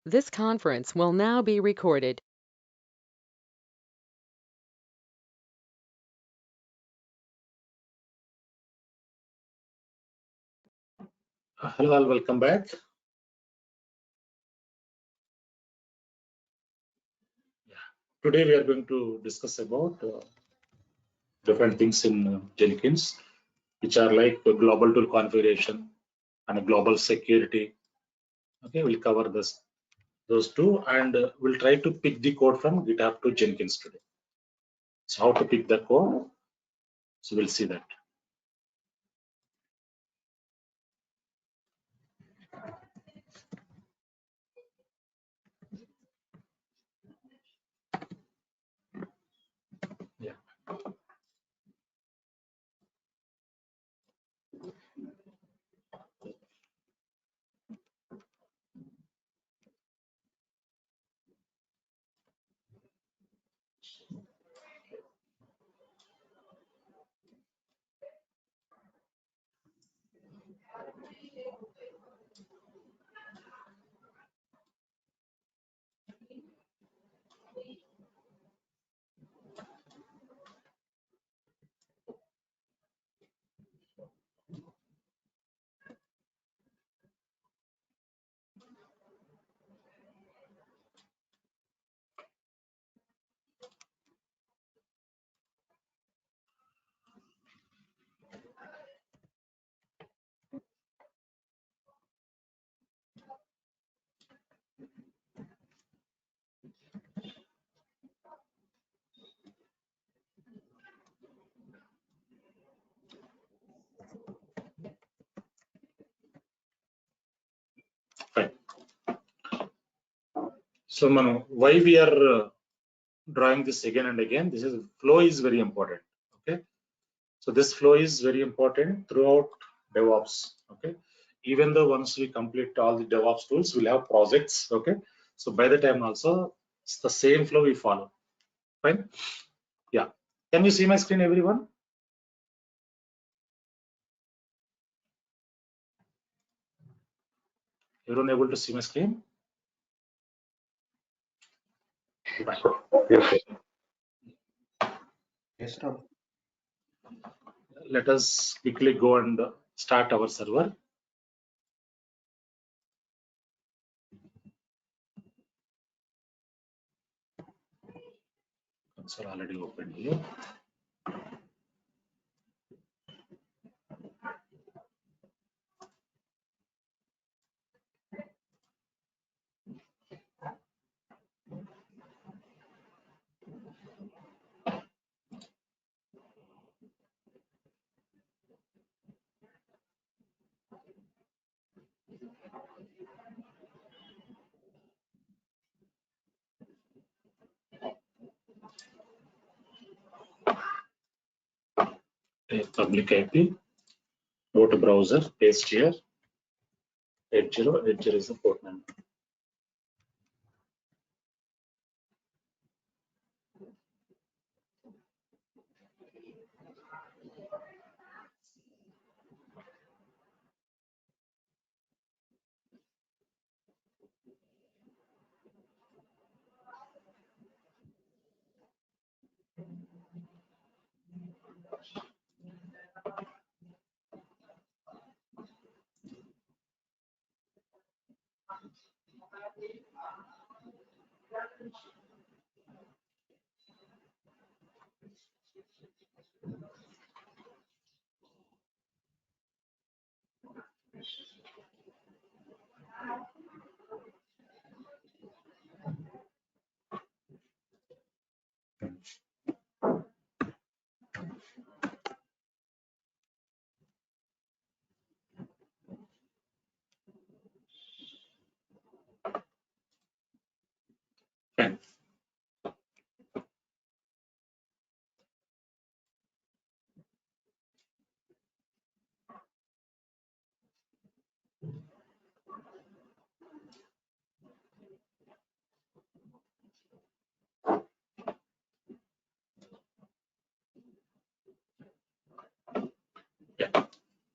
This conference will now be recorded. Hello all, welcome back. Today we are going to discuss about different things in Jenkins, which are like a global tool configuration and a global security. Okay, we'll cover those two, and we'll try to pick the code from GitHub to Jenkins today. So how to pick the code? So we'll see that. Yeah. Fine. So Manu, why we are drawing this again and again? This is flow is very important. Okay. So this flow is very important throughout DevOps. Okay. Even though once we complete all the DevOps tools, we'll have projects. Okay. So by the time also, it's the same flow we follow. Fine. Yeah. Can you see my screen, everyone? Everyone able to see my screen? Fine. Yes, Yes, Tom. Let us quickly go and start our server. Console already opened here. A public IP. Go to browser, paste here. 8080 is the port number. Fine. Yeah.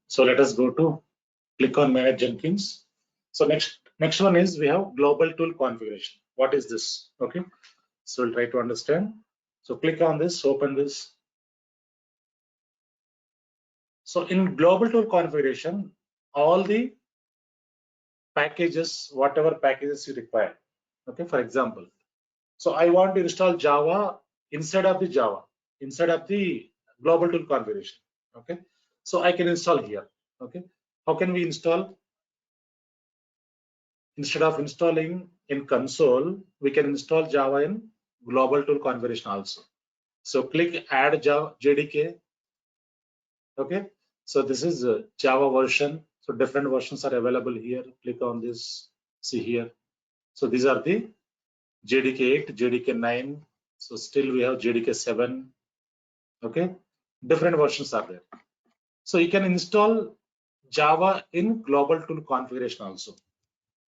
So let us go to click on Manage Jenkins. So next, Next one is we have global tool configuration. What is this? Okay, so we'll try to understand. So click on this, open this. So in global tool configuration, all the packages, whatever packages you require. Okay, for example, so I want to install Java inside of the global tool configuration. Okay, so I can install here. Okay, how can we install? Instead of installing in console, we can install Java in global tool configuration also. So click add Java JDK. Okay, so this is a Java version. So different versions are available here. Click on this. See here. So these are the JDK 8, JDK 9. So still we have JDK 7. Okay, different versions are there. So you can install Java in global tool configuration also.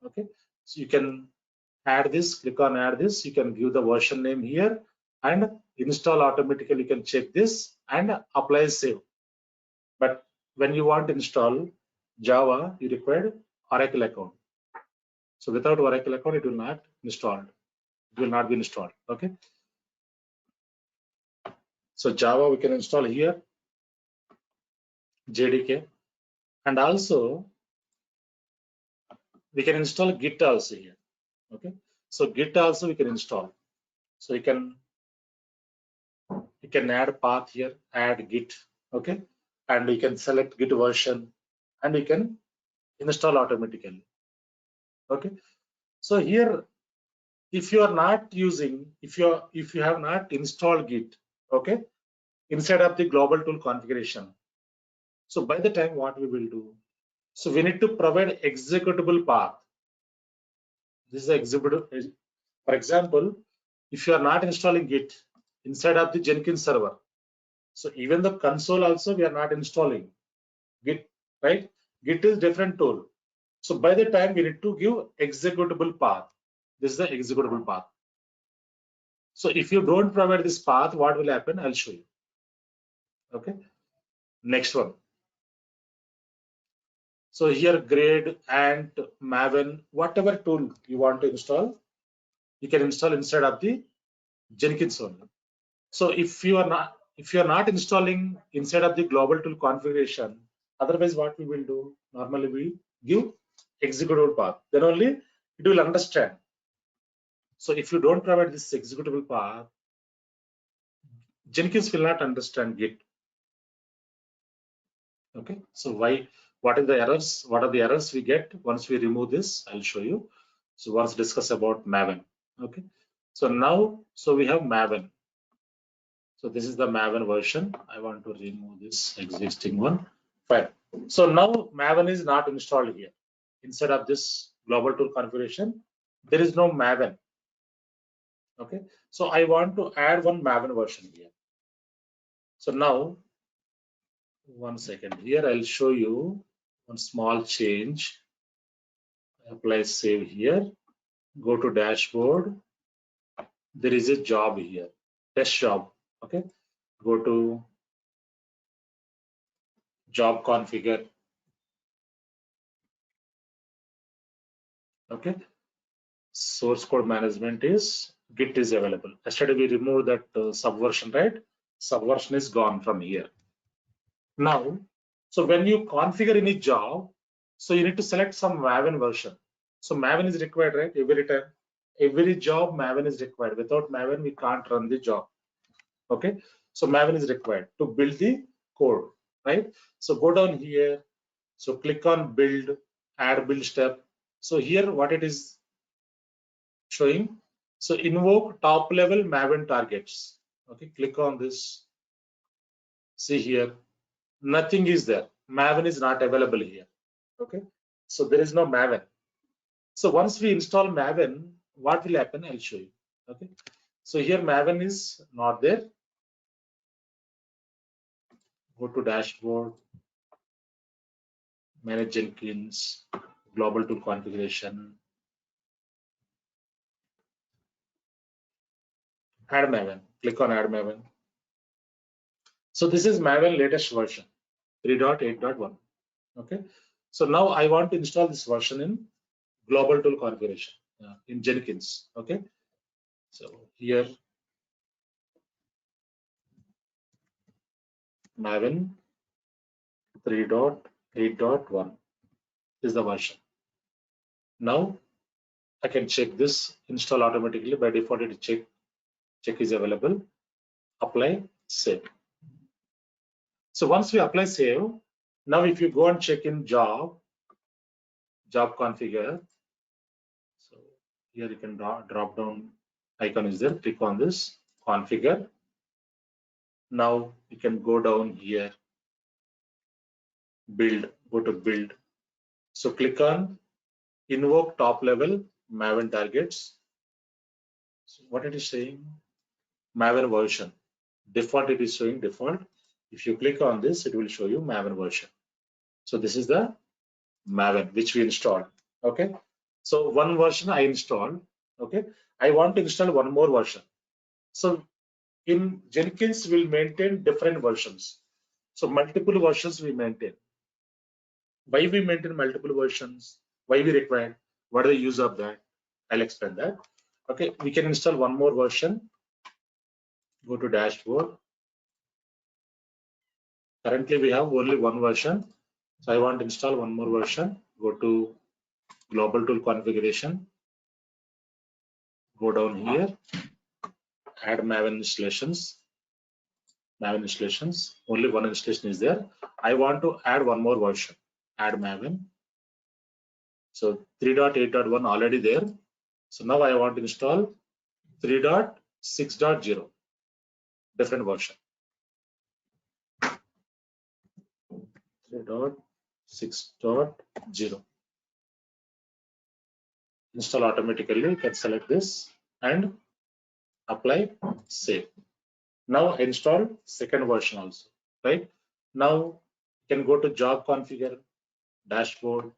Okay, so you can add this, click on add this, you can give the version name here and install automatically. You can check this and apply save. But when you want to install Java, you require Oracle account. So without Oracle account, it will not installed. It will not be installed. Okay. So Java we can install here, JDK, and also we can install Git also here. Okay. So Git also we can install. So you can add path here, add Git. Okay. And you can select Git version and you can install automatically. Okay. So here, if you are not using, if you have not installed Git, okay, inside of the global tool configuration. So by the time what we will do, so we need to provide executable path. This is the executable. For example, if you are not installing Git inside of the Jenkins server, so even the console also we are not installing Git, right? Git is different tool. So by the time we need to give executable path. This is the executable path. So if you don't provide this path, what will happen? I'll show you. Okay. Next one. So here grade and Maven, whatever tool you want to install, you can install inside of the Jenkins only. So if you are not installing inside of the global tool configuration, otherwise what we will do? Normally we give executable path. Then only it will understand. So if you don't provide this executable path, Jenkins will not understand Git. Okay. So why? What are the errors? What are the errors we get once we remove this? I'll show you. So once discuss about Maven. Okay. So now, so we have Maven. So this is the Maven version. I want to remove this existing one. Fine. So now Maven is not installed here. Instead of this global tool configuration, there is no Maven. Okay. So I want to add one Maven version here. So now, one second here, I'll show you one small change. Apply save here. Go to dashboard. There is a job here, test job. Okay. Go to job configure. Okay. Source code management is Git is available. Yesterday we removed that subversion, right? Subversion is gone from here. Now, so when you configure any job, so you need to select some Maven version. So Maven is required, right? Every time, every job Maven is required. Without Maven, we can't run the job. Okay. So Maven is required to build the code, right? So go down here. So click on build, add build step. So here what it is showing. So invoke top level Maven targets. Okay, click on this. See here, nothing is there. Maven is not available here. Okay, so there is no Maven. So once we install Maven, what will happen? I'll show you. Okay, so here Maven is not there. Go to dashboard, manage Jenkins, global tool configuration, add Maven. Click on add Maven. So this is Maven latest version 3.8.1. Okay, so now I want to install this version in global tool configuration in Jenkins. Okay, so here Maven 3.8.1 is the version. Now I can check this, install automatically. By default, it check is available. Apply, save. So once we apply save, now if you go and check in job configure, so here you can drop down icon is there, click on this configure. Now you can go down here, build, go to build. So click on invoke top level Maven targets. So what it is saying, Maven version. Default, it is showing default. If you click on this, it will show you Maven version. So this is the Maven which we installed. Okay. So one version I installed. Okay. I want to install one more version. So in Jenkins, we'll maintain different versions. So multiple versions we maintain. Why we maintain multiple versions? Why we require? What are the use of that? I'll explain that. Okay. We can install one more version. Go to dashboard. Currently, we have only one version. So I want to install one more version. Go to global tool configuration. Go down here. Add Maven installations. Maven installations. Only one installation is there. I want to add one more version. Add Maven. So 3.8.1 already there. So now I want to install 3.6.0. Different version. 3.6.0. Install automatically. You can select this and apply, save. Now install second version also, right? Now you can go to job configure, dashboard,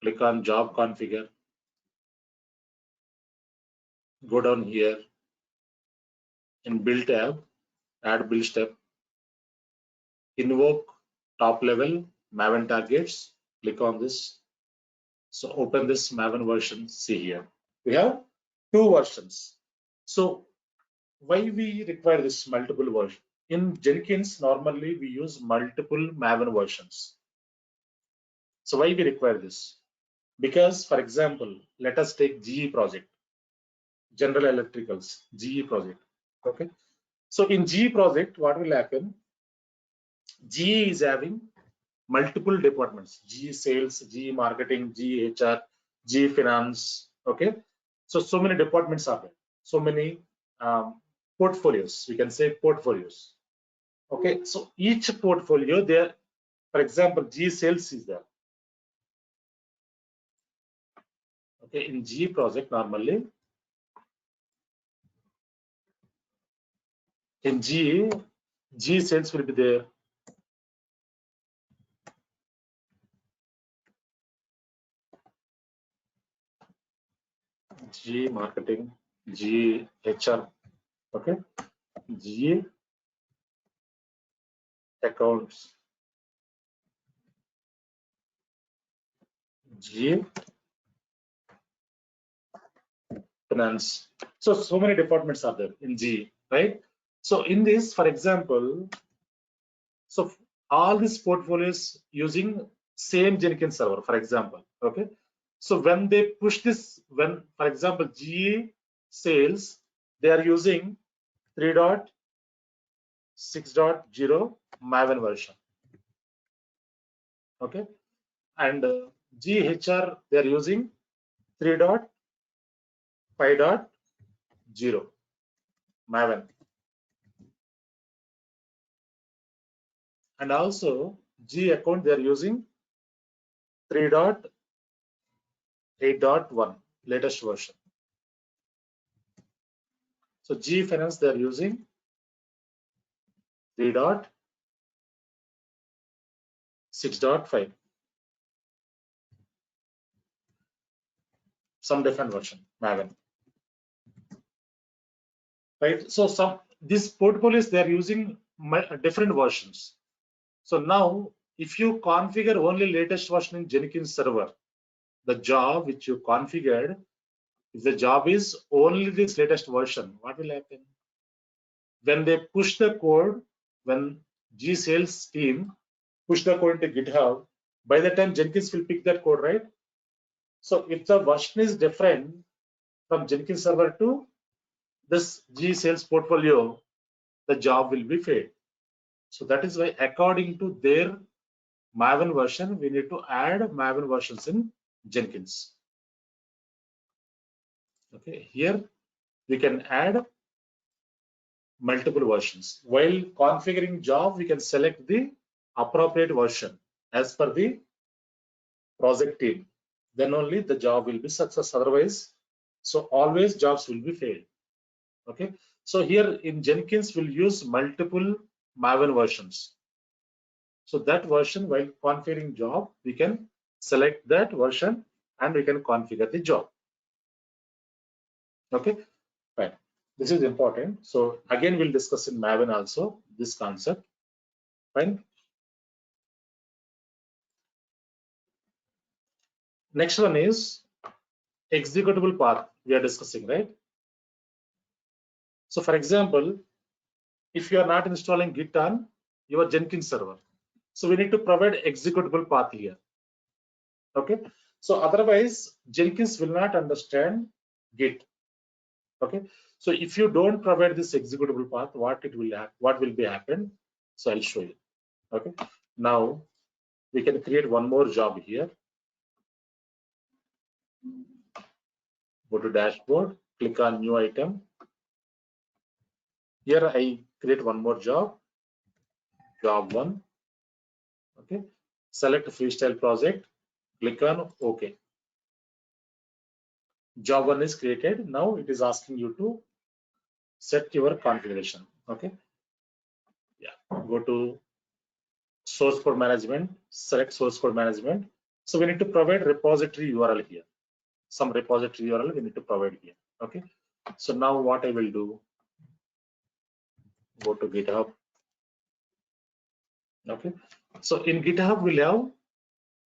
click on job configure, go down here in build tab, add build step, invoke top level Maven targets, click on this. So open this Maven version, see here. We have two versions. So why we require this multiple version? In Jenkins, normally we use multiple Maven versions. So why we require this? Because, for example, let us take GE project, General Electricals, GE project. Okay. So in GE project, what will happen? GE is having multiple departments: GE sales, GE marketing, GE HR, GE finance. Okay. So many departments are there. So many portfolios. We can say portfolios. Okay. So each portfolio there, for example, GE sales is there. Okay. In GE project, normally in GE sales will be there. GE marketing, GE HR, okay, GE accounts, GE finance. So many departments are there in GE, right? So in this, for example, so all these portfolios using same Jenkins server, for example, okay. So when they push this, when, for example, GE sales, they are using 3.6.0 Maven version, okay, and GHR they are using 3.5.0 Maven, and also G account they are using 3.8.1 latest version. So G finance they are using 3.6.5. Some different version Maven, right? So some these portfolios they are using different versions. So now if you configure only latest version in Jenkins server, the job which you configured, if the job is only this latest version, what will happen? When they push the code, when G-Sales team push the code into GitHub, by the time Jenkins will pick that code, right? So if the version is different from Jenkins server to this G-Sales portfolio, the job will be failed. So that is why according to their Maven version, we need to add Maven versions in Jenkins. Okay, here we can add multiple versions. While configuring job, we can select the appropriate version as per the project team. Then only the job will be success. Otherwise, so always jobs will be failed. Okay, so here in Jenkins we'll use multiple Maven versions. So that version, while configuring job, we can select that version and we can configure the job. Okay, fine. This is important. So again, we'll discuss in Maven also this concept. Fine. Next one is executable path. We are discussing, right? So for example, if you are not installing Git on your Jenkins server, so we need to provide executable path here. Okay. So otherwise, Jenkins will not understand Git. Okay. So if you don't provide this executable path, what will be happen? So I'll show you. Okay. Now we can create one more job here. Go to dashboard, click on new item. Here I create one more job, job 1. Okay. Select freestyle project, click on OK. Job 1 is created. Now it is asking you to set your configuration. Okay. Yeah. Go to source code management, select source code management. So we need to provide repository URL here. Some repository URL we need to provide here. Okay. So now what I will do, go to GitHub. Okay. So in GitHub we'll have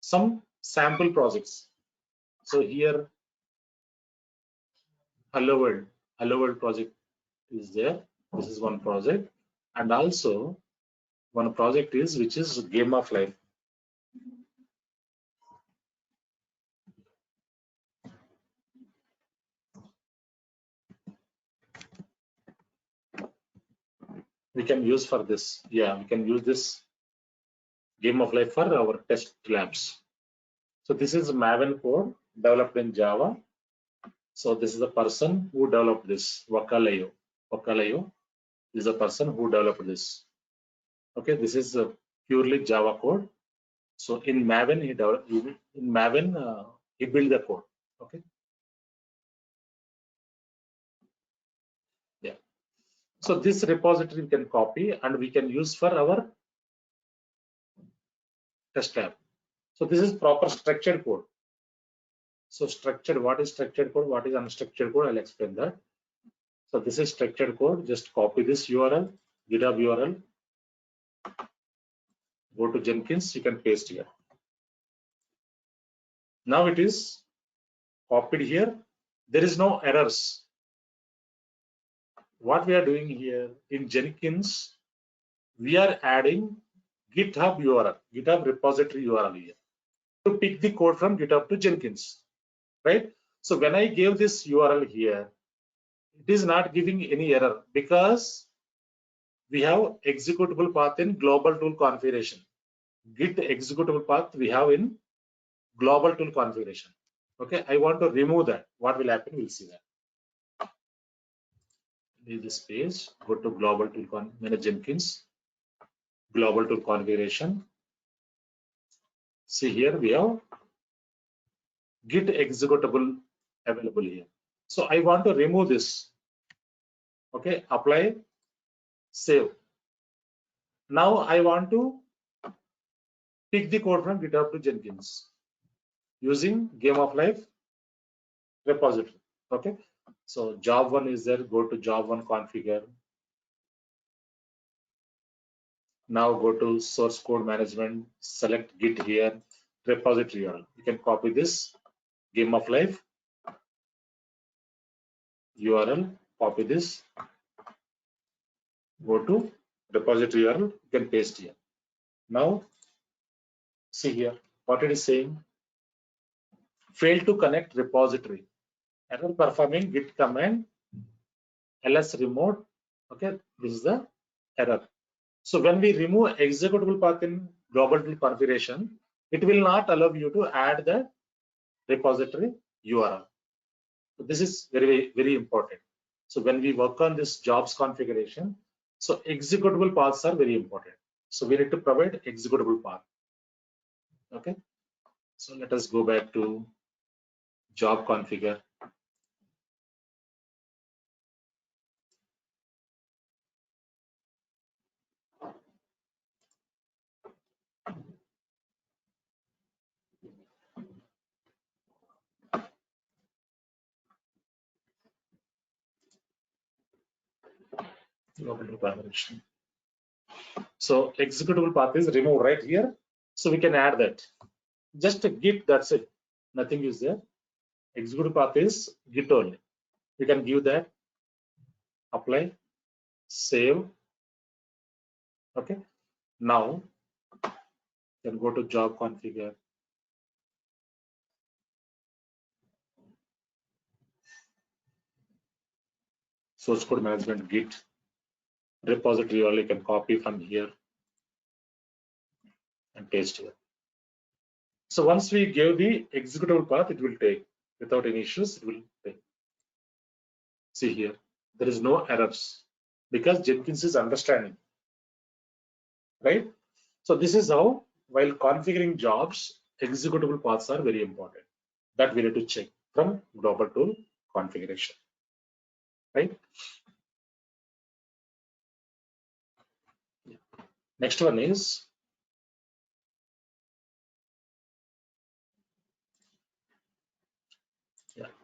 some sample projects. So here Hello World project is there. This is one project, and also one project is which is Game of Life. We can use for this. Yeah, we can use this Game of Life for our test labs. So this is Maven code developed in Java. So this is the person who developed this, Wakalayo. Wakalayo is the person who developed this. Okay, this is a purely Java code. So in Maven, he built the code. Okay. Yeah. So this repository we can copy and we can use for our test lab. So this is proper structured code. So structured, what is structured code? What is unstructured code? I'll explain that. So this is structured code. Just copy this URL, GitHub URL. Go to Jenkins, you can paste here. Now it is copied here. There is no errors. What we are doing here in Jenkins, we are adding GitHub URL, GitHub repository URL here to pick the code from GitHub to Jenkins, right? So when I gave this URL here, it is not giving any error because we have executable path in global tool configuration. Git executable path we have in global tool configuration. Okay, I want to remove that. What will happen? We'll see that. Leave this page. Go to global tool manage Jenkins. Global tool configuration. See here we have Git executable available here. So I want to remove this. Okay, apply, save. Now I want to pick the code from GitHub to Jenkins using Game of Life repository. Okay, so job 1 is there. Go to job 1 configure. Now go to source code management, select Git here, repository URL. You can copy this Game of life, URL, copy this, go to repository URL, you can paste here. Now, see here, what it is saying, failed to connect repository, error performing git command, ls remote, okay, this is the error. So when we remove executable path in global tool configuration, it will not allow you to add the repository URL. So this is very, very important. So when we work on this jobs configuration, so executable paths are very important. So we need to provide executable path. Okay. So let us go back to job configure. Global tool configuration. So executable path is removed right here. So we can add that. Just a git, that's it. Nothing is there. Executable path is git only. We can give that, apply, save. Okay. Now you can go to job configure. Source code management, git, repository only, you can copy from here and paste here. So once we give the executable path, it will take without any issues, it will take. See here, there is no errors because Jenkins is understanding, right? So this is how, while configuring jobs, executable paths are very important. That we need to check from global tool configuration, right? Next one is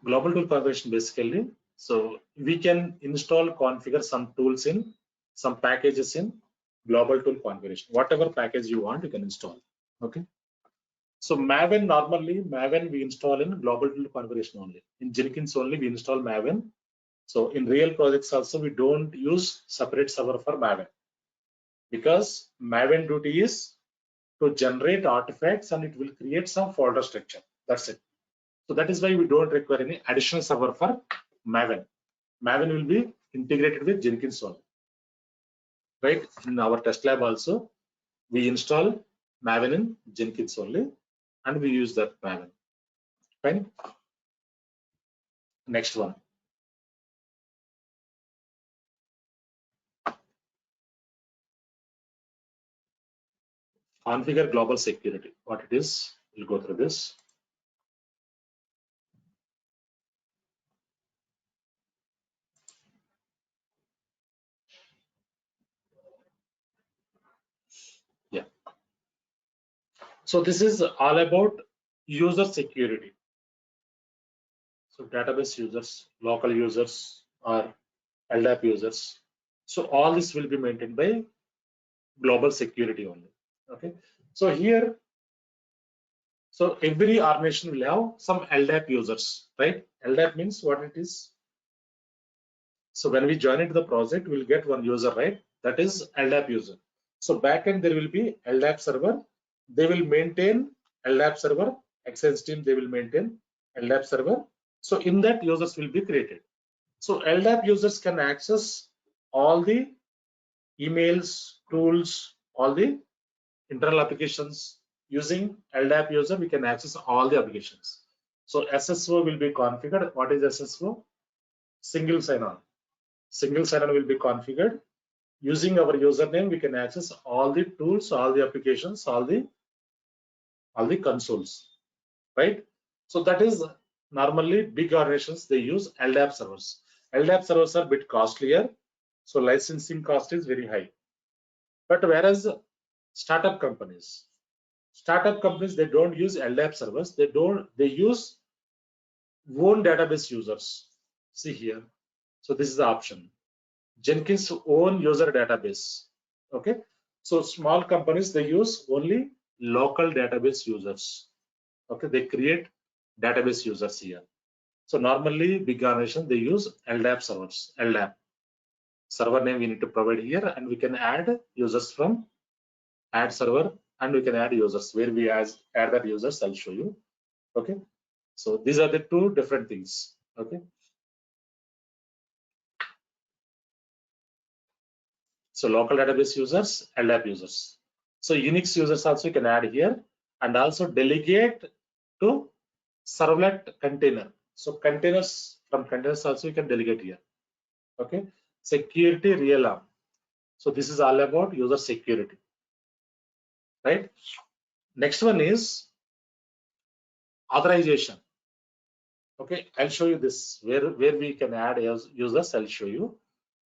global tool configuration basically. So we can install, configure some tools in, some packages in global tool configuration. Whatever package you want, you can install. Okay. So Maven, normally Maven we install in global tool configuration only. In Jenkins only we install Maven. So in real projects also we don't use separate server for Maven, because Maven duty is to generate artifacts and it will create some folder structure. That's it. So that is why we don't require any additional server for Maven. Maven will be integrated with Jenkins only. Right? In our test lab also, we install Maven in Jenkins only, and we use that Maven. Fine. Next one. Configure global security. What it is, we'll go through this. Yeah. So this is all about user security. So database users, local users, or LDAP users. So all this will be maintained by global security only. Okay. So here, so every organization will have some LDAP users, right? LDAP means what it is. So when we join into the project, we'll get one user, right? That is LDAP user. So backend there will be LDAP server. They will maintain LDAP server. Exchange team, they will maintain LDAP server. So in that, users will be created. So LDAP users can access all the emails, tools, all the internal applications. Using LDAP user, we can access all the applications. So SSO will be configured. What is SSO? Single sign-on. Single sign-on will be configured. Using our username, we can access all the tools, all the applications, all the consoles, right? So that is normally big organizations, they use LDAP servers. LDAP servers are a bit costlier, so licensing cost is very high. But whereas startup companies, they don't use LDAP servers. They use own database users. See here. So this is the option. Jenkins own user database. Okay. So small companies, they use only local database users. Okay. They create database users here. So normally big organization, they use LDAP servers, LDAP. Server name we need to provide here, and we can add users from add server, and we can add users. Where we add that users, I'll show you. Okay. So these are the two different things. Okay. So local database users, LDAP users. So Unix users also you can add here, and also delegate to servlet container. So containers, from containers also you can delegate here. Okay. Security realm. So this is all about user security, right? Next one is authorization. Okay, I'll show you this where we can add as users. I'll show you.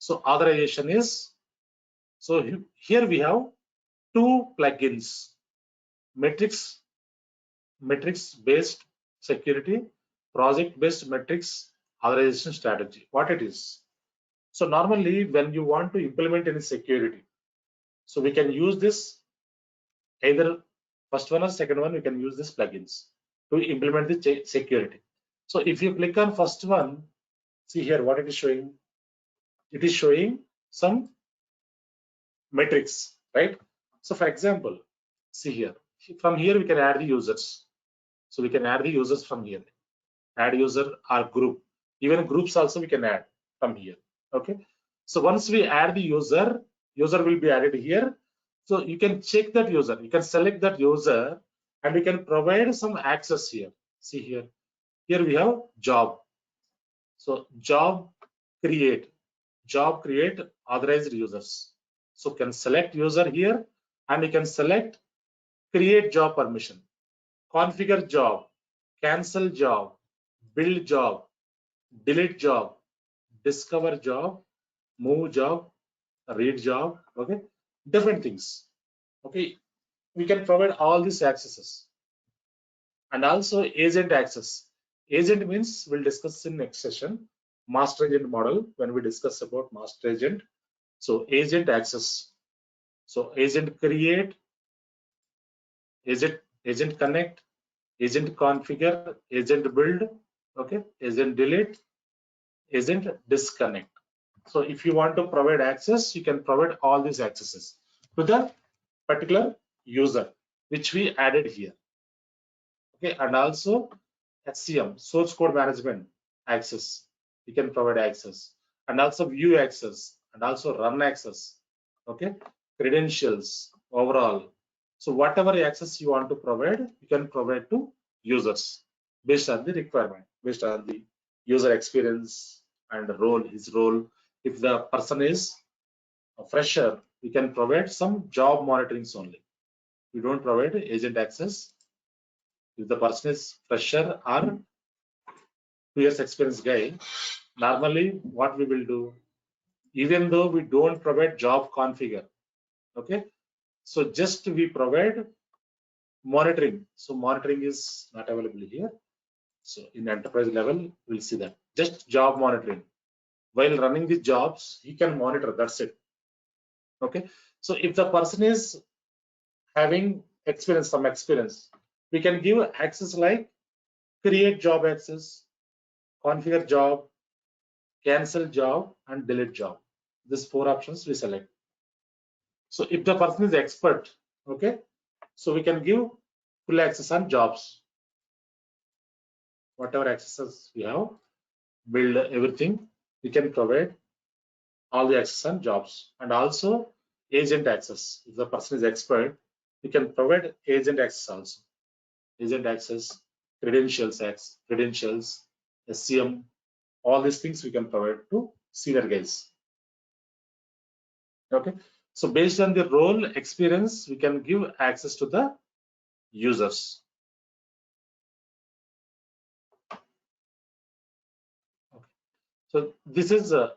So authorization is, so here we have two plugins: metrics based security, project based metrics authorization strategy. What it is? So normally when you want to implement any security, so we can use this either first one or second one. We can use this plugins to implement the security. So if you click on first one, see here what it is showing. It is showing some metrics, right? So for example, see here, from here we can add the users. So we can add the users from here. Add user or group. Even groups also we can add from here. Okay. So once we add the user will be added here. So you can check that user. You can select that user and we can provide some access here. See here. Here we have job. So job create authorized users. So can select user here and we can select create job permission, configure job, cancel job, build job, delete job, discover job, move job, read job. Okay, different things. Okay, we can provide all these accesses. And also agent access. Agent means we'll discuss in next session. Master agent model when we discuss about master agent. So agent access. So agent create, agent connect, agent configure, agent build, okay, agent delete, agent disconnect. So if you want to provide access, you can provide all these accesses to the particular user, which we added here. Okay, and also SCM, source code management access, you can provide access, and also view access, and also run access. Okay, credentials overall. So whatever access you want to provide, you can provide to users based on the requirement, based on the user experience and role, his role. If the person is a fresher, we can provide some job monitorings only. We don't provide agent access. If the person is fresher or 2 years experience guy, normally what we will do, even though we don't provide job configure, okay, so just we provide monitoring. So monitoring is not available here. So in enterprise level, we'll see that just job monitoring. While running the jobs, he can monitor. That's it. Okay. So if the person is having experience, some experience, we can give access like create job access, configure job, cancel job, and delete job. These 4 options we select. So if the person is expert, okay, so we can give full access on jobs. Whatever accesses we have, build everything, we can provide all the access on jobs. And also agent access. If the person is expert, we can provide agent access also. Agent access, credentials, SCM, all these things we can provide to senior guys. Okay, so based on the role experience, we can give access to the users. Okay. So this is a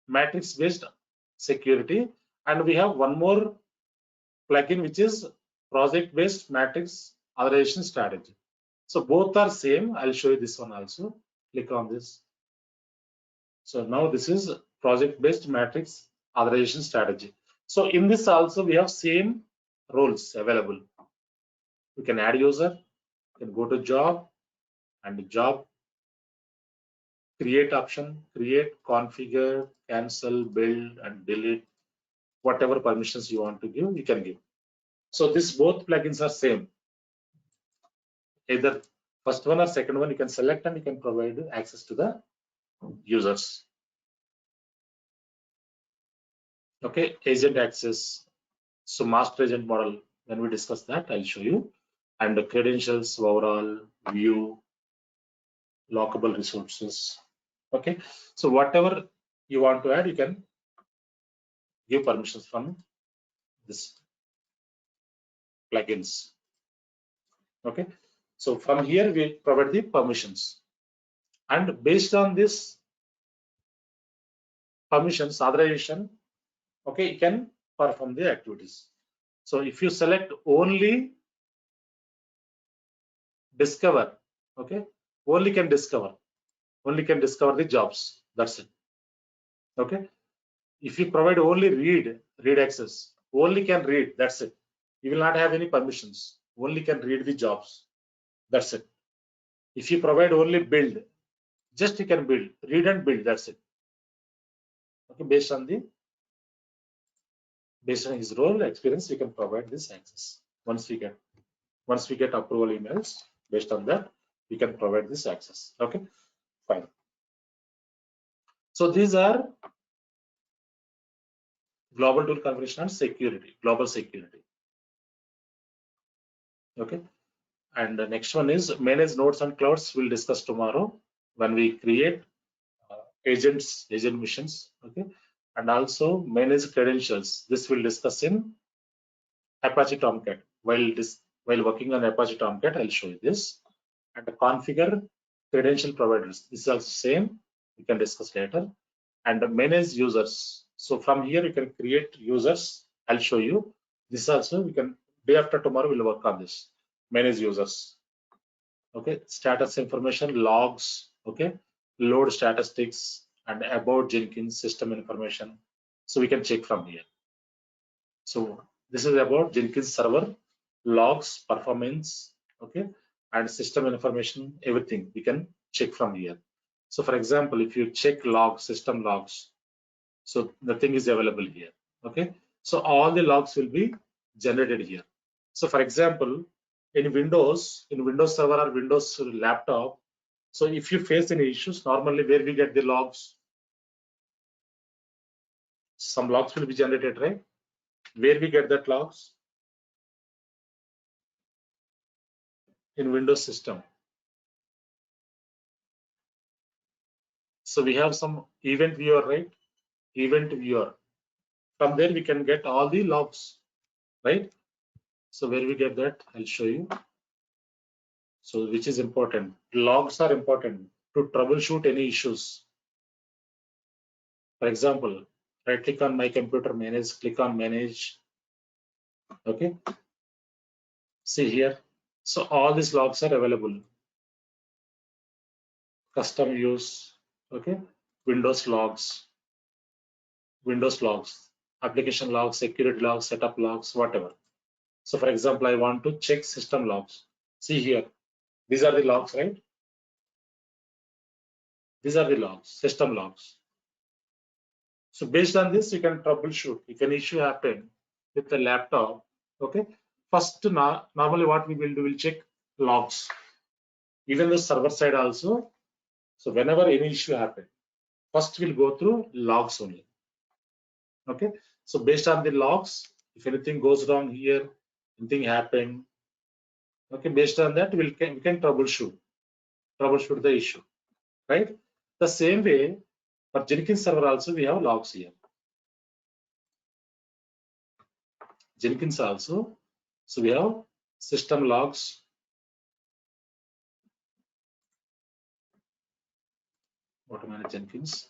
matrix based security, and we have one more plugin which is project based matrix authorization strategy. So both are same. I'll show you this one also. Click on this. So now this is project based matrix authorization strategy. So in this also we have same roles available. We can add user, you can go to job, and job, create option, create, configure, cancel, build, and delete. Whatever permissions you want to give, you can give. So this both plugins are same. Either first one or second one, you can select and you can provide access to the users. Okay, agent access. So master agent model, when we discuss that, I'll show you. And the credentials, overall, view, lockable resources. Okay, so whatever you want to add, you can give permissions from this plugins. Okay, so from here we provide the permissions, and based on this permissions authorization, okay, you can perform the activities. So if you select only discover, okay, only can discover the jobs. That's it. Okay. If you provide only read access, only can read. That's it. You will not have any permissions. Only can read the jobs. That's it. If you provide only build, just you can build, read and build. That's it. Okay. Based on his role experience, we can provide this access. Once we get approval emails, based on that, we can provide this access. Okay. Fine. So these are global tool configuration and security, global security. Okay. And the next one is manage nodes and clouds. We'll discuss tomorrow when we create agent missions. Okay. And also manage credentials. This we'll discuss in Apache Tomcat. While working on Apache Tomcat, I'll show you this. And configure credential providers. This is also same. We can discuss later. And manage users. So from here you can create users. I'll show you. This also we can, day after tomorrow we'll work on this. Manage users. Okay, status information, logs, okay, load statistics, and about Jenkins system information. So we can check from here. So this is about Jenkins server, logs, performance, okay, and system information, everything we can check from here. So for example, if you check logs, system logs, so nothing is available here. Okay, so all the logs will be generated here. So for example, in Windows Server or Windows laptop, so if you face any issues, normally where we get the logs, some logs will be generated, right? Where we get that logs? In Windows system. So we have some event viewer, right? Event viewer. From there we can get all the logs, right? So where we get that, I'll show you. So which is important? Logs are important to troubleshoot any issues. For example, right click on my computer, manage, click on manage. Okay. See here. So all these logs are available. Custom use, okay, Windows logs, application logs, security logs, setup logs, whatever. So for example, I want to check system logs. See here, these are the logs, right? These are the logs, system logs. So based on this, you can troubleshoot. If an issue happen with the laptop, okay, first normally what we will do, we'll check logs. Even the server side also. So whenever any issue happen, first we'll go through logs only. Okay, so based on the logs, if anything goes wrong here, anything happened, okay, based on that we can troubleshoot the issue, right? The same way for Jenkins server also we have logs here. Jenkins also, so we have system logs. What am I, Jenkins?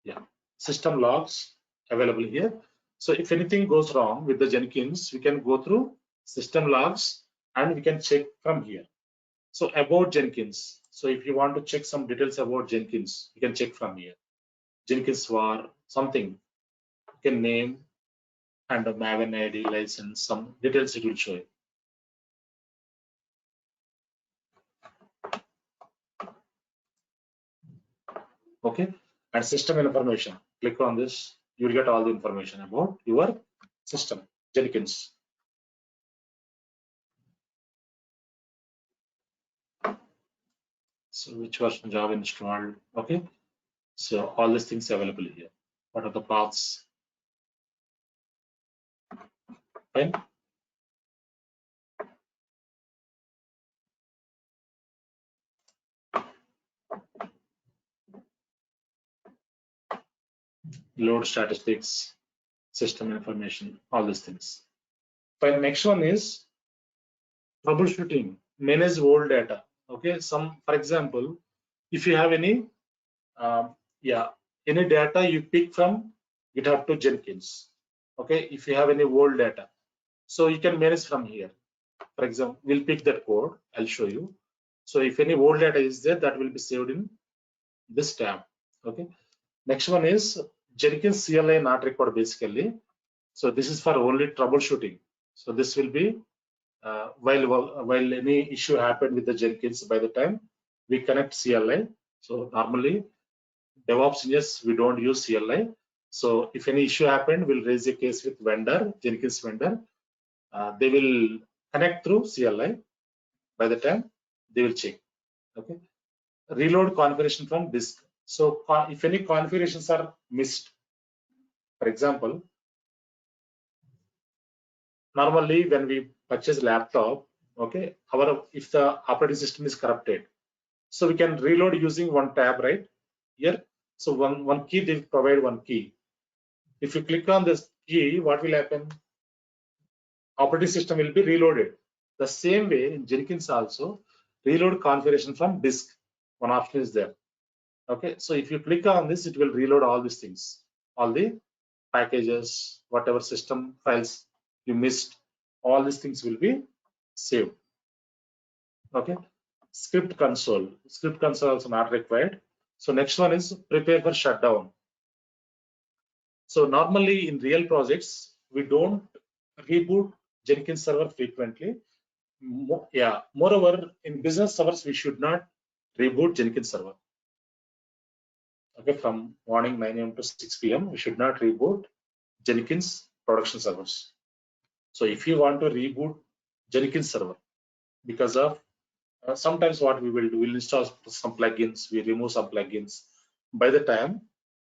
Yeah, system logs available here. So if anything goes wrong with the Jenkins, we can go through system logs and we can check from here. So about Jenkins. So if you want to check some details about Jenkins, you can check from here. Jenkins var something. You can name and a Maven ID license, some details it will show you. Okay, and system information. Click on this, you'll get all the information about your system, Jenkins. So which version Java installed? Okay, so all these things available here. What are the paths? Fine. Load statistics, system information, all these things. Fine. Next one is troubleshooting, manage old data. Okay, for example, if you have any any data you pick from GitHub to Jenkins. Okay, if you have any old data, so you can manage from here. For example, we'll pick that code. I'll show you. So if any old data is there, that will be saved in this tab. Okay. Next one is Jenkins CLI not required basically. So this is for only troubleshooting. So this will be while any issue happened with the Jenkins, by the time we connect CLI. So normally DevOps engineers, we don't use CLI. So if any issue happened, we'll raise a case with vendor, Jenkins vendor. They will connect through CLI. By the time they will check. Okay. Reload configuration from disk. So if any configurations are missed, for example, normally when we purchase laptop, okay, if the operating system is corrupted, so we can reload using one tab right here. So one key, they provide one key. If you click on this key, what will happen? Operating system will be reloaded. The same way in Jenkins also, reload configuration from disk. One option is there. Okay, so if you click on this, it will reload all these things, all the packages, whatever system files you missed, all these things will be saved. Okay, script console also not required. So next one is prepare for shutdown. So normally in real projects, we don't reboot Jenkins server frequently. Moreover, in business servers, we should not reboot Jenkins server. Okay, from morning 9 a.m. to 6 p.m. we should not reboot Jenkins production servers. So if you want to reboot Jenkins server, because of sometimes what we will do, we'll install some plugins, we remove some plugins. By the time,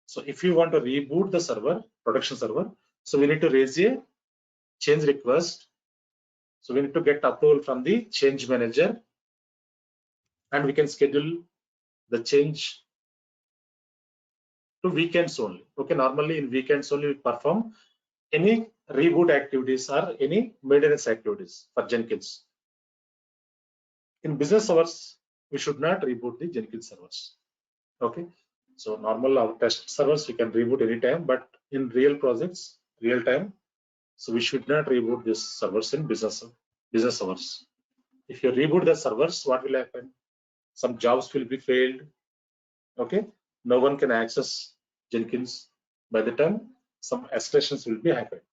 so if you want to reboot the server, production server, so we need to raise a change request. So we need to get approval from the change manager, and we can schedule the change to weekends only. Okay, normally in weekends only we perform any reboot activities or any maintenance activities for Jenkins. In business servers, we should not reboot the Jenkins servers. Okay, so normal our test servers we can reboot anytime, but in real projects, real time, so we should not reboot these servers in business servers. If you reboot the servers, what will happen? Some jobs will be failed. Okay, no one can access Jenkins. By the time, some escalations will be happening.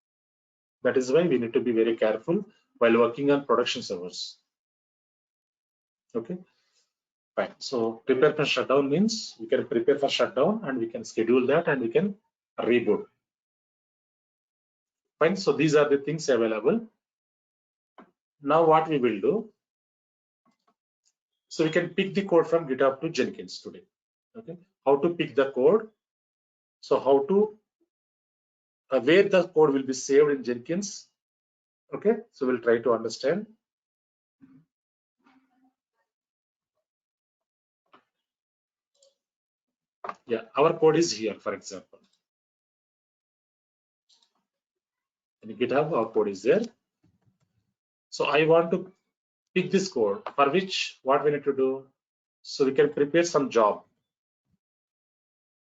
That is why we need to be very careful while working on production servers. Okay, fine. So prepare for shutdown means we can prepare for shutdown and we can schedule that and we can reboot. Fine. So these are the things available. Now what we will do? So we can pick the code from GitHub to Jenkins today. Okay. How to pick the code? So how to where the code will be saved in Jenkins? Okay. So we'll try to understand. Yeah, our code is here, for example. In GitHub, our code is there. So I want to pick this code, for which what we need to do? So we can prepare some job.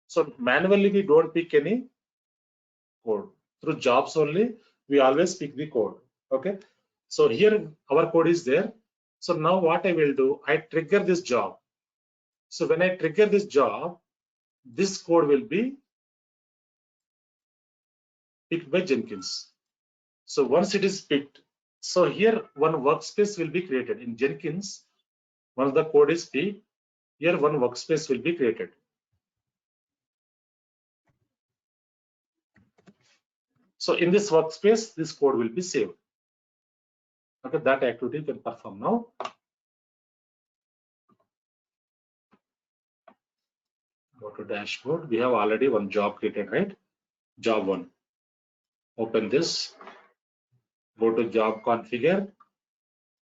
So manually we don't pick any code. Through jobs only, we always pick the code. Okay. So here our code is there. So now what I will do, I trigger this job. So when I trigger this job, this code will be picked by Jenkins. So once it is picked, so here one workspace will be created in Jenkins. Once the code is picked, here one workspace will be created. So in this workspace, this code will be saved. Okay, that activity you can perform now. Go to dashboard. We have already one job created, right? Job 1. Open this. Go to job configure.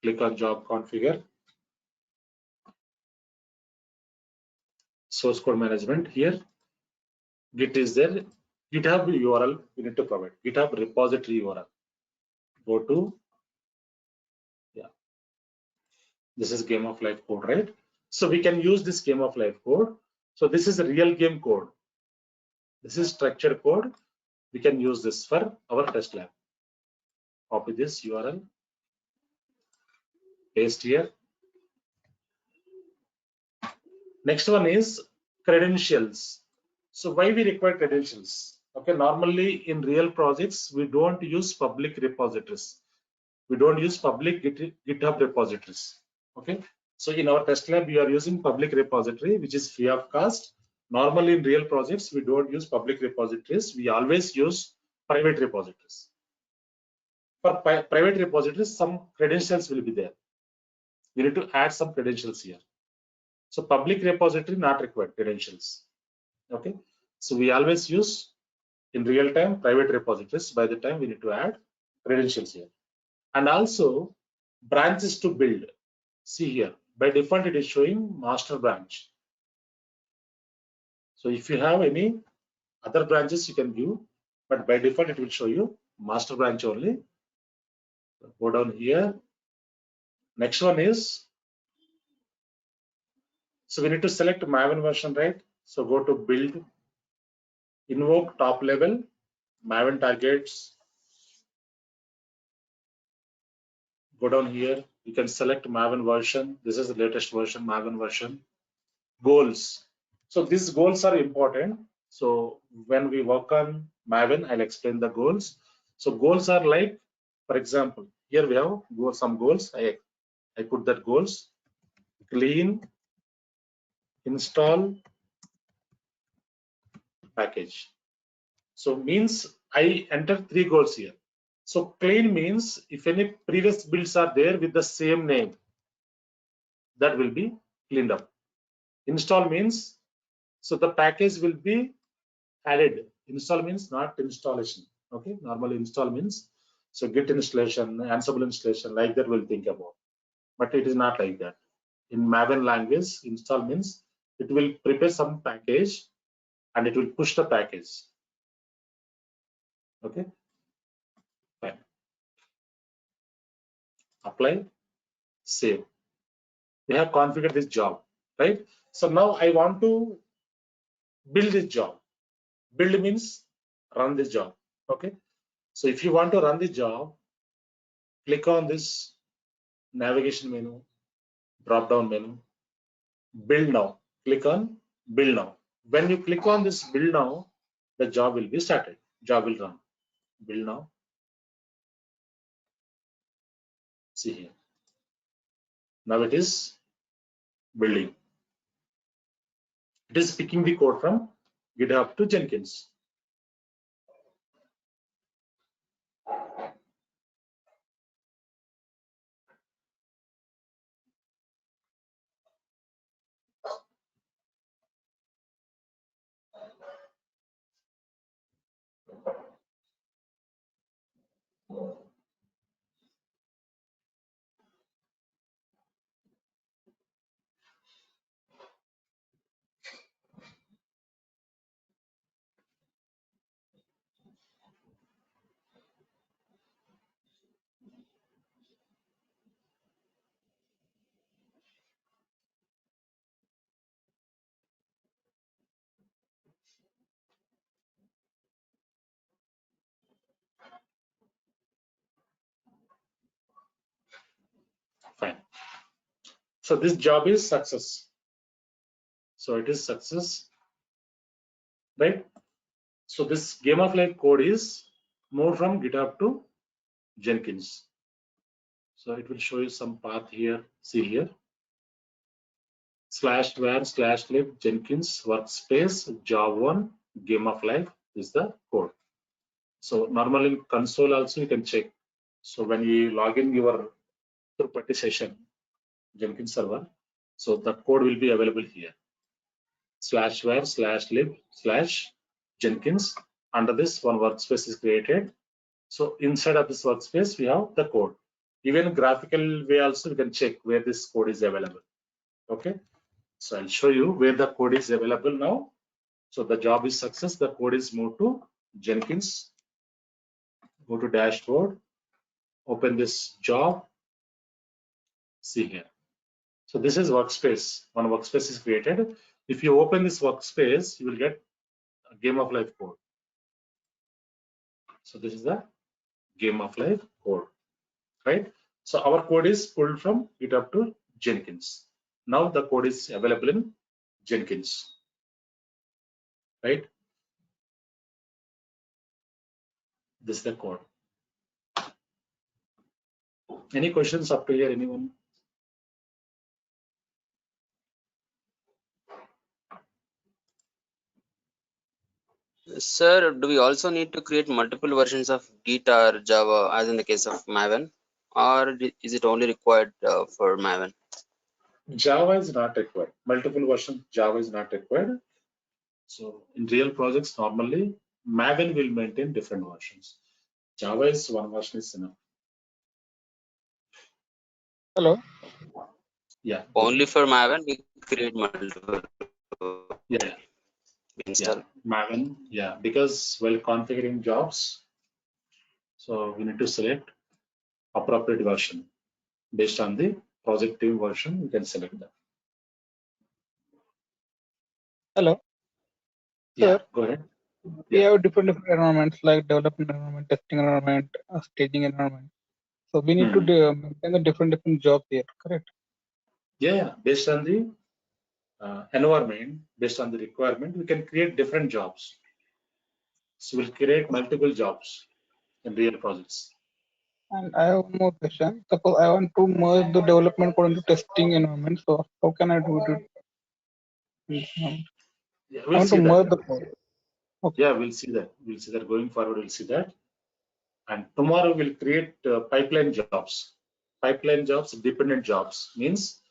Click on job configure. Source code management here. Git is there. GitHub URL we need to provide. GitHub repository URL. Go to, yeah, this is game of life code, right? So we can use this game of life code. So this is a real game code. This is structured code. We can use this for our test lab. Copy this URL, paste here. Next one is credentials. So why we require credentials? Okay, normally in real projects, we don't use public repositories. We don't use public GitHub repositories. Okay, so in our test lab, we are using public repository, which is free of cost. Normally in real projects, we don't use public repositories. We always use private repositories. For private repositories, some credentials will be there. We need to add some credentials here. So public repository not required credentials. Okay, so we always use in real time private repositories. By the time we need to add credentials here, and also branches to build. See here, by default it is showing master branch. So if you have any other branches you can view, but by default it will show you master branch only. Go down here. Next one is, so we need to select Maven version, right? So go to build, invoke top level, Maven targets. Go down here. You can select Maven version. This is the latest version, Maven version. Goals. So these goals are important. So when we work on Maven, I'll explain the goals. So goals are like, for example, here we have some goals. I put that goals. Clean, install, package. So means I enter 3 goals here. So clean means if any previous builds are there with the same name, that will be cleaned up. Install means, so the package will be added. Install means not installation. Okay, normally install means, so Git installation, Ansible installation, like that we'll think about. But it is not like that. In Maven language, install means it will prepare some package and it will push the package. Okay, fine. Apply, save. We have configured this job, right? So now I want to build this job. Build means run this job. Okay, so if you want to run the job, click on this navigation menu, drop down menu, build now. Click on build now. When you click on this build now, the job will be started. Job will run. Build now. See here. Now it is building. It is picking the code from GitHub to Jenkins. Fine. So this job is success. So it is success, right? So this game of life code is moved from GitHub to Jenkins. So it will show you some path here. See here. /var/lib Jenkins workspace job 1 game of life is the code. So normally in console also you can check. So when you log in your third-party session, Jenkins server, so the code will be available here. /var/lib/Jenkins. Under this, one workspace is created. So inside of this workspace, we have the code. Even graphical way also we can check where this code is available. Okay. So I'll show you where the code is available now. So the job is success. The code is moved to Jenkins. Go to dashboard. Open this job. See here. So this is workspace. One workspace is created. If you open this workspace, you will get a game of life code. So this is the game of life code, right? So our code is pulled from GitHub to Jenkins. Now the code is available in Jenkins, right? This is the code. Any questions up to here, anyone? Sir, do we also need to create multiple versions of Git or Java as in the case of Maven, or is it only required for Maven? Java is not required. Multiple versions Java is not required. So in real projects, normally Maven will maintain different versions. Java is one version is enough. Hello. Yeah. Only for Maven we create multiple. Yeah. Install. Yeah. Maven. Yeah. Because while configuring jobs, so we need to select appropriate version based on the project team version. We can select that. Hello. Yeah. Sir, Go ahead. we Yeah. have different environments like development environment, testing environment, staging environment. So we need to maintain the different jobs here, correct? Yeah. Based on the environment, based on the requirement, we can create different jobs. So we'll create multiple jobs in real projects. And I have one more question. Suppose I want to merge the development code into testing environment. So how can I do it? Yeah, I we'll want see to merge that. the code. Okay. Yeah, we'll see that. We'll see that going forward. We'll see that. And tomorrow we'll create pipeline jobs. Pipeline jobs, dependent jobs means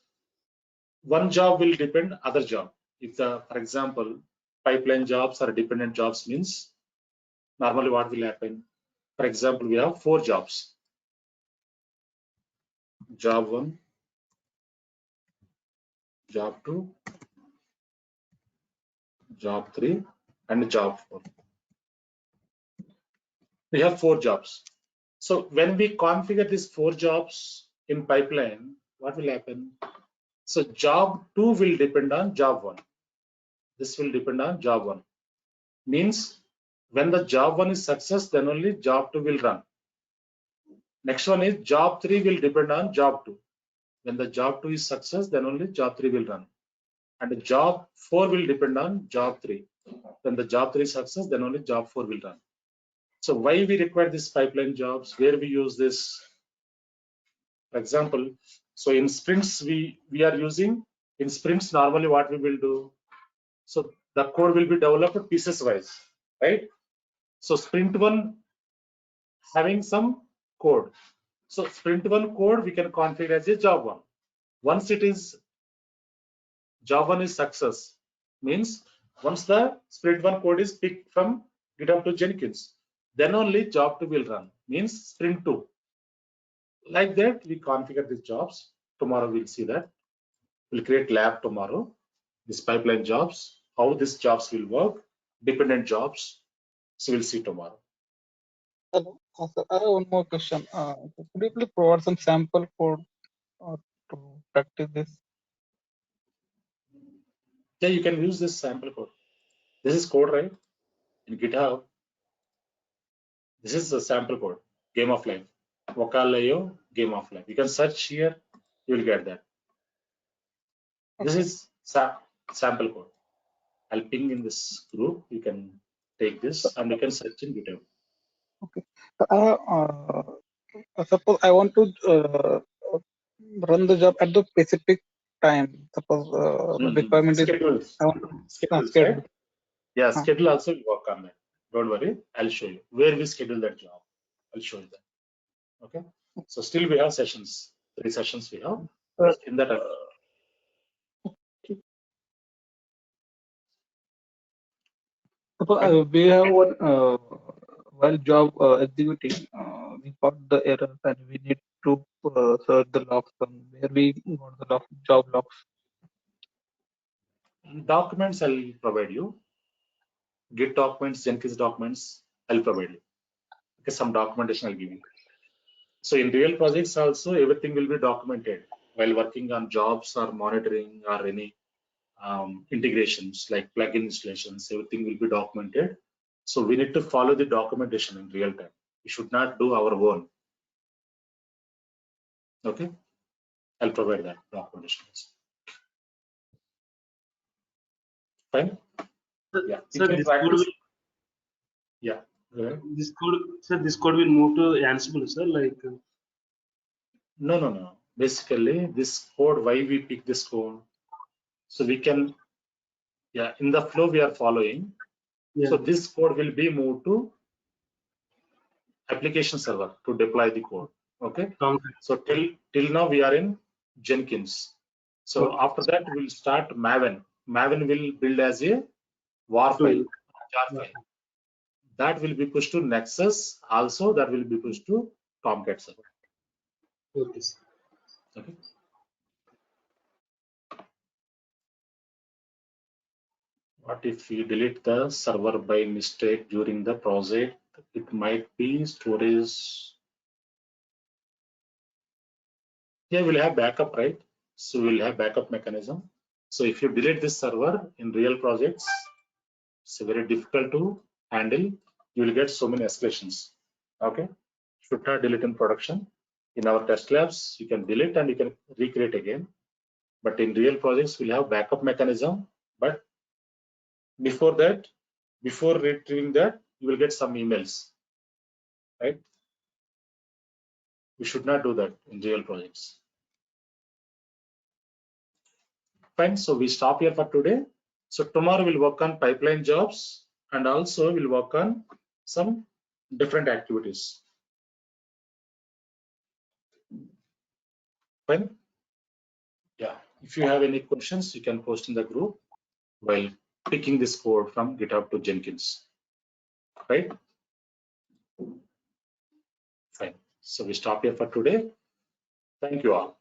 one job will depend other job. If the, for example, pipeline jobs or dependent jobs means normally what will happen? For example, we have 4 jobs. Job 1, job 2, job 3, and job 4. We have 4 jobs. So when we configure these 4 jobs in pipeline, what will happen? So job 2 will depend on job 1. This will depend on job 1. Means when the job 1 is success, then only job 2 will run. Next one is job 3 will depend on job 2. When the job 2 is success, then only job 3 will run. And the job 4 will depend on job 3. When the job 3 is success, then only job 4 will run. So why we require these pipeline jobs? Where we use this? For example, so in sprints we are using, in sprints normally what we will do? So the code will be developed pieces wise, right? So sprint 1 having some code. So sprint 1 code we can configure as a job 1. Once it is job 1 is success, means once the sprint 1 code is picked from GitHub to Jenkins, then only job 2 will run, means sprint 2. Like that we configure these jobs. Tomorrow we'll see that. We'll create lab tomorrow. This pipeline jobs, how these jobs will work, dependent jobs. So we'll see tomorrow. Hello. Sir, I have one more question. Could you please provide some sample code to practice this? Yeah, you can use this sample code. This is code, right? In GitHub. This is the sample code, game of life. Vocalayo, game of life. You can search here, you will get that. Okay. This is sample code. I'll ping in this group. You can take this and you can search in GitHub. Okay. Suppose I want to run the job at the specific time. Suppose the requirement is Schedules. I want to Schedules, schedule. right? Yeah, schedule also will work on that. Don't worry, I'll show you where we schedule that job. I'll show you that. Okay. So still we have sessions, 3 sessions we have. In that, we have one while job executing, we got the errors and we need to search the logs on where we got the job logs. documents I'll provide you. Git documents, Jenkins documents, I'll provide you. Okay, some documentation I'll give you. So in real projects also, everything will be documented while working on jobs or monitoring or any integrations like plugin installations, everything will be documented. So we need to follow the documentation in real time. We should not do our own. Okay, I'll provide that documentation. Fine. Yeah. Sir, this code will, yeah. this code, sir, this code will move to Ansible, sir. Like. No. Basically, this code, why we pick this code? So we can, yeah, in the flow we are following. Yeah. So this code will be moved to application server to deploy the code. Okay. So till now we are in Jenkins. So Okay. after that we'll start Maven. Maven will build as a WAR file, jar file. That will be pushed to Nexus. Also, that will be pushed to Tomcat server. Okay. Okay. What if we delete the server by mistake during the project? It might be storage. Yeah, we'll have backup, right? So we'll have backup mechanism. So if you delete this server in real projects, it's very difficult to handle. You will get so many escalations. Okay. Should not delete in production. In our test labs, you can delete and you can recreate again. But in real projects, we'll have backup mechanism. But before that, before retrieving that, you will get some emails, right? We should not do that in real projects. Fine, so we stop here for today. So tomorrow we'll work on pipeline jobs and also we'll work on some different activities. Fine. Yeah, if you have any questions, you can post in the group while picking this code from GitHub to Jenkins, right? Fine, so we stop here for today. Thank you all.